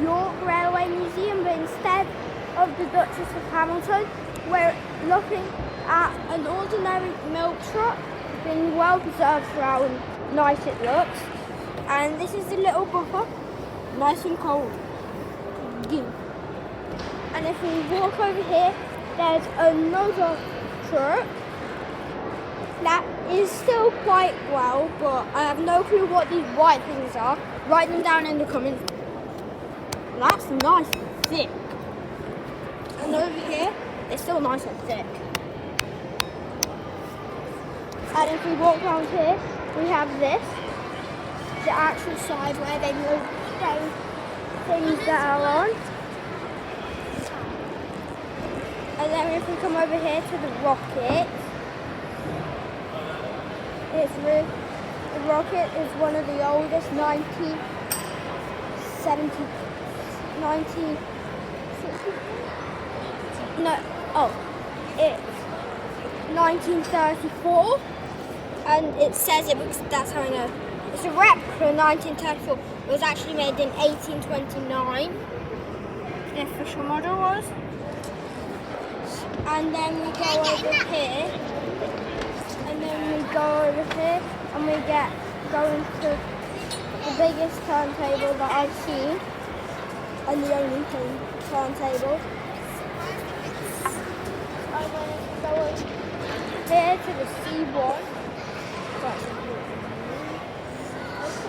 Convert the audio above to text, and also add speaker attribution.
Speaker 1: York Railway Museum, but instead of the Duchess of Hamilton, we're looking at an ordinary milk truck being well preserved for how nice it looks. And this is the little buffer, nice and cold. And if we walk over here, there's another truck that is still quite well, but I have no clue what these white things are. Write them down in the comments. That's nice and thick. And over here, it's still nice and thick. And if we walk around here, we have this, the actual side where they move things that are on. And then if we come over here to the rocket, the rocket is one of the oldest, 1960. No, oh, it's 1934, and it says it because that's how I know. It's a replica of 1934. It was actually made in 1829. The official model was. And then we go over here, and we go into the biggest turntable that I've seen, and the only turntable. And then we go over here to the C1.